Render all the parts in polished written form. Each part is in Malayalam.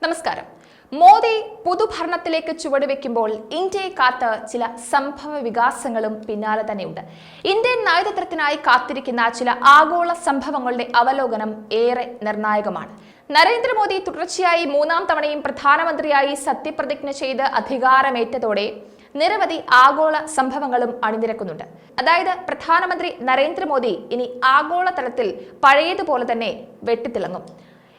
നമസ്കാരം. മോദി പൊതുഭരണത്തിലേക്ക് ചുവടുവെക്കുമ്പോൾ ഇന്ത്യയെ കാത്ത് ചില സംഭവ വികാസങ്ങളും പിന്നാലെ തന്നെയുണ്ട്. ഇന്ത്യൻ നയതന്ത്രത്തിനായി കാത്തിരിക്കുന്ന ചില ആഗോള സംഭവങ്ങളുടെ അവലോകനം ഏറെ നിർണായകമാണ്. നരേന്ദ്രമോദി തുടർച്ചയായി മൂന്നാം തവണയും പ്രധാനമന്ത്രിയായി സത്യപ്രതിജ്ഞ ചെയ്ത് അധികാരമേറ്റതോടെ നിരവധി ആഗോള സംഭവങ്ങളും അണിനിരക്കുന്നുണ്ട്. അതായത് പ്രധാനമന്ത്രി നരേന്ദ്രമോദി ഇനി ആഗോള തലത്തിൽ പഴയതുപോലെ തന്നെ വെട്ടിത്തിളങ്ങും.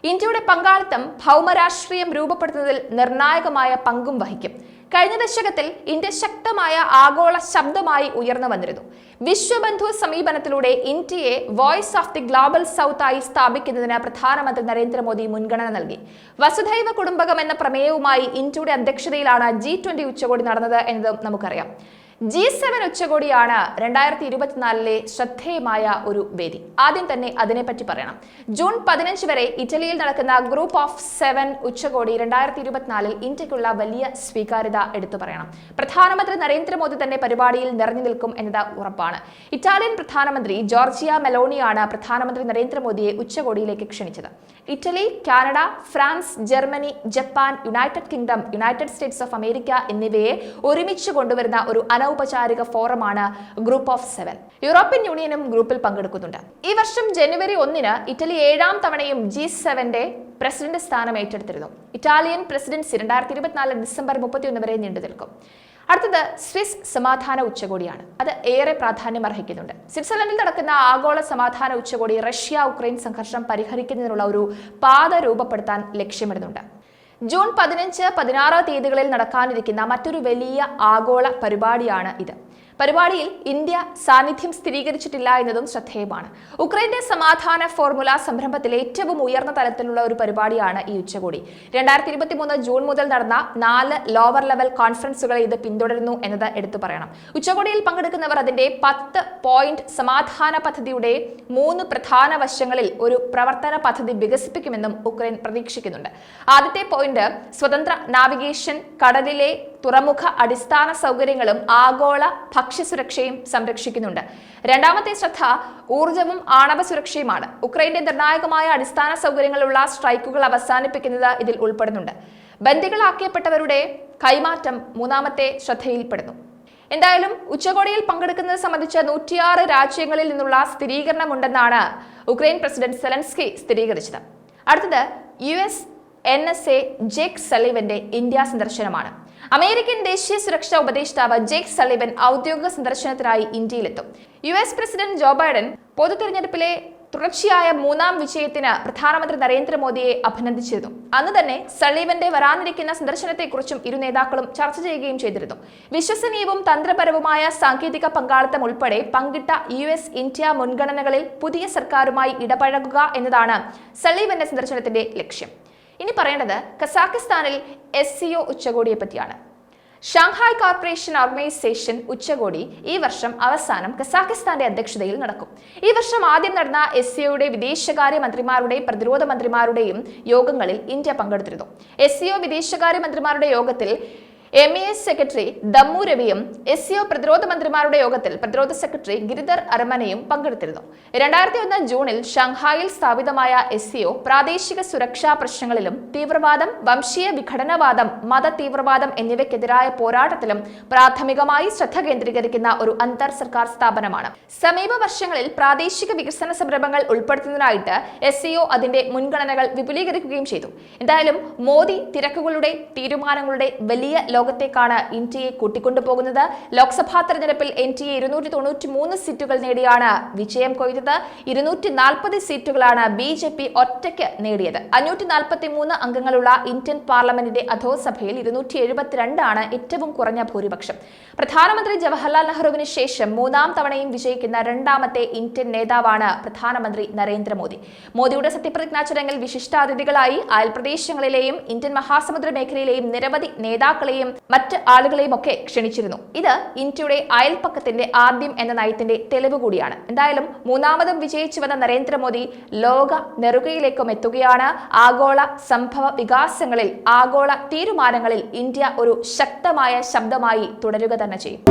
ഇന്ത്യയുടെ പങ്കാളിത്തം ഭൗമരാഷ്ട്രീയം രൂപപ്പെടുത്തുന്നതിൽ നിർണായകമായ പങ്കും വഹിക്കും. കഴിഞ്ഞ ദശകത്തിൽ ഇന്ത്യ ശക്തമായ ആഗോള ശബ്ദമായി ഉയർന്നു വന്നിരുന്നു. വിശ്വബന്ധു സമീപനത്തിലൂടെ ഇന്ത്യയെ voice of the global south ആയി സ്ഥാപിക്കുന്നതിന് പ്രധാനമന്ത്രി നരേന്ദ്രമോദി മുൻഗണന നൽകി. വസുധൈവ കുടുംബകം എന്ന പ്രമേയവുമായി ഇന്ത്യയുടെ അധ്യക്ഷതയിലാണ് G20 ഉച്ചകോടി നടന്നത് എന്നതും നമുക്കറിയാം. G7 ഉച്ചകോടിയാണ് 2024 ശ്രദ്ധേയമായ ഒരു വേദി. ആദ്യം തന്നെ അതിനെപ്പറ്റി പറയണം. ജൂൺ 15 വരെ ഇറ്റലിയിൽ നടക്കുന്ന ഗ്രൂപ്പ് ഓഫ് 7 ഉച്ചകോടി 2024 ഇന്ത്യക്കുള്ള വലിയ സ്വീകാര്യത എടുത്തു പറയണം. പ്രധാനമന്ത്രി നരേന്ദ്രമോദി തന്നെ പരിപാടിയിൽ നിറഞ്ഞു നിൽക്കും എന്നത് ഉറപ്പാണ്. ഇറ്റാലിയൻ പ്രധാനമന്ത്രി ജോർജിയ മെലോണിയാണ് പ്രധാനമന്ത്രി നരേന്ദ്രമോദിയെ ഉച്ചകോടിയിലേക്ക് ക്ഷണിച്ചത്. Italy, Canada, France, Germany, Japan, United kingdom, United States of America എന്നിവയെ ഒരുമിച്ച് കൊണ്ടുവരുന്ന ഒരു ഔപചാരിക ഫോറമാണ് ഗ്രൂപ്പ് ഓഫ് 7. യൂറോപ്യൻ യൂണിയനും ഗ്രൂപ്പിൽ പങ്കെടുക്കുന്നുണ്ട്. ഈ വർഷം ജനുവരി 1 ഇറ്റലി 7ാം തവണയും G7 പ്രസിഡന്റ് സ്ഥാനം ഏറ്റെടുത്തിരുന്നു. ഇറ്റാലിയൻ പ്രസിഡൻസി 2024 ഡിസംബർ 31 വരെ നീണ്ടു നിൽക്കും. അടുത്തത് സ്വിസ് സമാധാന ഉച്ചകോടിയാണ്. അത് ഏറെ പ്രാധാന്യം അർഹിക്കുന്നുണ്ട്. സ്വിറ്റ്സർലൻഡിൽ നടക്കുന്ന ആഗോള സമാധാന ഉച്ചകോടി റഷ്യ ഉക്രൈൻ സംഘർഷം പരിഹരിക്കുന്നതിനുള്ള ഒരു പാത രൂപപ്പെടുത്താൻ ലക്ഷ്യമിടുന്നുണ്ട്. ജൂൺ 15, 16 തീയതികളിൽ നടക്കാനിരിക്കുന്ന മറ്റൊരു വലിയ ആഗോള പരിപാടിയാണ് ഇത്. പരിപാടിയിൽ ഇന്ത്യ സാന്നിധ്യം സ്ഥിരീകരിച്ചിട്ടില്ല എന്നതും ശ്രദ്ധേയമാണ്. ഉക്രൈന്റെ സമാധാന ഫോർമുല സംരംഭത്തിൽ ഏറ്റവും ഉയർന്ന തലത്തിലുള്ള ഒരു പരിപാടിയാണ് ഈ ഉച്ചകോടി. 2023 ജൂൺ മുതൽ നടന്ന 4 ലോവർ ലെവൽ കോൺഫറൻസുകളെ ഇത് പിന്തുടരുന്നു എന്നത് എടുത്തു പറയണം. ഉച്ചകോടിയിൽ പങ്കെടുക്കുന്നവർ അതിന്റെ 10 പോയിന്റ് സമാധാന പദ്ധതിയുടെ 3 പ്രധാന വശങ്ങളിൽ ഒരു പ്രവർത്തന പദ്ധതി വികസിപ്പിക്കുമെന്നും ഉക്രൈൻ പ്രതീക്ഷിക്കുന്നുണ്ട്. ആദ്യത്തെ പോയിന്റ് സ്വതന്ത്ര നാവിഗേഷൻ, കടലിലെ തുറമുഖ അടിസ്ഥാന സൗകര്യങ്ങളും ആഗോള ഭക്ഷ്യസുരക്ഷയും സംരക്ഷിക്കുന്നുണ്ട്. രണ്ടാമത്തെ ശ്രദ്ധ ഊർജവും ആണവ സുരക്ഷയുമാണ്. ഉക്രൈന്റെ നിർണായകമായ അടിസ്ഥാന സൗകര്യങ്ങളുള്ള സ്ട്രൈക്കുകൾ അവസാനിപ്പിക്കുന്നത് ഇതിൽ ഉൾപ്പെടുന്നുണ്ട്. ബന്ദികളാക്കപ്പെട്ടവരുടെ കൈമാറ്റം മൂന്നാമത്തെ ശ്രദ്ധയിൽപ്പെടുന്നു. എന്തായാലും ഉച്ചകോടിയിൽ പങ്കെടുക്കുന്നത് സംബന്ധിച്ച് 106 രാജ്യങ്ങളിൽ നിന്നുള്ള സ്ഥിരീകരണമുണ്ടെന്നാണ് ഉക്രൈൻ പ്രസിഡന്റ് സെലൻസ്കി സ്ഥിരീകരിച്ചത്. അടുത്തത് US NSA ജേക്ക് സള്ളിവന്റെ ഇന്ത്യ സന്ദർശനമാണ്. അമേരിക്കൻ ദേശീയ സുരക്ഷാ ഉപദേഷ്ടാവ് ജേക്ക് സള്ളിവൻ ഔദ്യോഗിക സന്ദർശനത്തിനായി ഇന്ത്യയിലെത്തും. US പ്രസിഡന്റ് ജോ ബൈഡൻ പൊതു തെരഞ്ഞെടുപ്പിലെ തുടർച്ചയായ 3ാം വിജയത്തിന് പ്രധാനമന്ത്രി നരേന്ദ്രമോദിയെ അഭിനന്ദിച്ചിരുന്നു. അന്ന് തന്നെ സള്ളിവന്റെ വരാനിരിക്കുന്ന സന്ദർശനത്തെക്കുറിച്ചും ഇരു നേതാക്കളും ചർച്ച ചെയ്യുകയും ചെയ്തിരുന്നു. വിശ്വസനീയവും തന്ത്രപരവുമായ സാങ്കേതിക പങ്കാളിത്തം ഉൾപ്പെടെ പങ്കിട്ട US ഇന്ത്യ മുൻഗണനകളിൽ പുതിയ സർക്കാരുമായി ഇടപഴകുക എന്നതാണ് സള്ളിവന്റെ സന്ദർശനത്തിന്റെ ലക്ഷ്യം. ഇനി പറയേണ്ടത് കസാഖിസ്ഥാനിൽ SCO ഉച്ചകോടിയെ പറ്റിയാണ്. ഷാങ്ഹായ് കോർപ്പറേഷൻ ഓർഗനൈസേഷൻ ഉച്ചകോടി ഈ വർഷം അവസാനം കസാഖിസ്ഥാന്റെ അധ്യക്ഷതയിൽ നടക്കും. ഈ വർഷം ആദ്യം നടന്ന SCOയുടെ വിദേശകാര്യ മന്ത്രിമാരുടെയും പ്രതിരോധ മന്ത്രിമാരുടെയും യോഗങ്ങളിൽ ഇന്ത്യ പങ്കെടുത്തിരുന്നു. SCO വിദേശകാര്യ മന്ത്രിമാരുടെ യോഗത്തിൽ MES സെക്രട്ടറി ദമ്മു രവിയും SCO പ്രതിരോധ മന്ത്രിമാരുടെ യോഗത്തിൽ പ്രതിരോധ സെക്രട്ടറി ഗിരിധർ അരമനയും പങ്കെടുത്തിരുന്നു. 2001 ജൂണിൽ ഷാങ്ഹായിൽ സ്ഥാപിതമായ SCO പ്രാദേശിക സുരക്ഷാ പ്രശ്നങ്ങളിലും തീവ്രവാദം, വംശീയ വിഘടനവാദം, മത തീവ്രവാദം എന്നിവയ്ക്കെതിരായ പോരാട്ടത്തിലും പ്രാഥമികമായി ശ്രദ്ധ കേന്ദ്രീകരിക്കുന്ന ഒരു അന്തർ സർക്കാർ സ്ഥാപനമാണ്. സമീപ വർഷങ്ങളിൽ പ്രാദേശിക വികസന സംരംഭങ്ങൾ ഉൾപ്പെടുത്തുന്നതിനായിട്ട് SCO അതിന്റെ മുൻഗണനകൾ വിപുലീകരിക്കുകയും ചെയ്തു. എന്തായാലും മോദി തിരക്കുകളുടെ തീരുമാനങ്ങളുടെ വലിയ ലോകത്തേക്കാണ് ഇന്ത്യയെ കൂട്ടിക്കൊണ്ടുപോകുന്നത്. ലോക്സഭാ തെരഞ്ഞെടുപ്പിൽ NDA 293 സീറ്റുകൾ നേടിയാണ് വിജയം കൊയ്തത്. 240 സീറ്റുകളാണ് BJP ഒറ്റയ്ക്ക് നേടിയത്. 543 അംഗങ്ങളുള്ള ഇന്ത്യൻ പാർലമെന്റിന്റെ അധോസഭയിൽ 272 ആണ് ഏറ്റവും കുറഞ്ഞ ഭൂരിപക്ഷം. പ്രധാനമന്ത്രി ജവഹർലാൽ നെഹ്റുവിന് ശേഷം 3ാം തവണയും വിജയിക്കുന്ന 2ാമത്തെ ഇന്ത്യൻ നേതാവാണ് പ്രധാനമന്ത്രി നരേന്ദ്രമോദി. മോദിയുടെ സത്യപ്രതിജ്ഞാ ചടങ്ങിൽ വിശിഷ്ടാതിഥികളായി അയൽപ്രദേശങ്ങളിലെയും ഇന്ത്യൻ മഹാസമുദ്ര മേഖലയിലെയും നിരവധി നേതാക്കളെയും മറ്റ് ആളുകളെയും ഒക്കെ ക്ഷണിച്ചിരുന്നു. ഇത് ഇന്ത്യയുടെ അയൽപ്പക്കത്തിന്റെ ആദ്യം എന്ന നയത്തിന്റെ തെളിവ് കൂടിയാണ്. എന്തായാലും 3ാമതും വിജയിച്ചു വന്ന നരേന്ദ്രമോദി ലോക നെറുകയിലേക്കും എത്തുകയാണ്. ആഗോള സംഭവ വികാസങ്ങളിൽ, ആഗോള തീരുമാനങ്ങളിൽ ഇന്ത്യ ഒരു ശക്തമായ ശബ്ദമായി തുടരുക തന്നെ ചെയ്യും.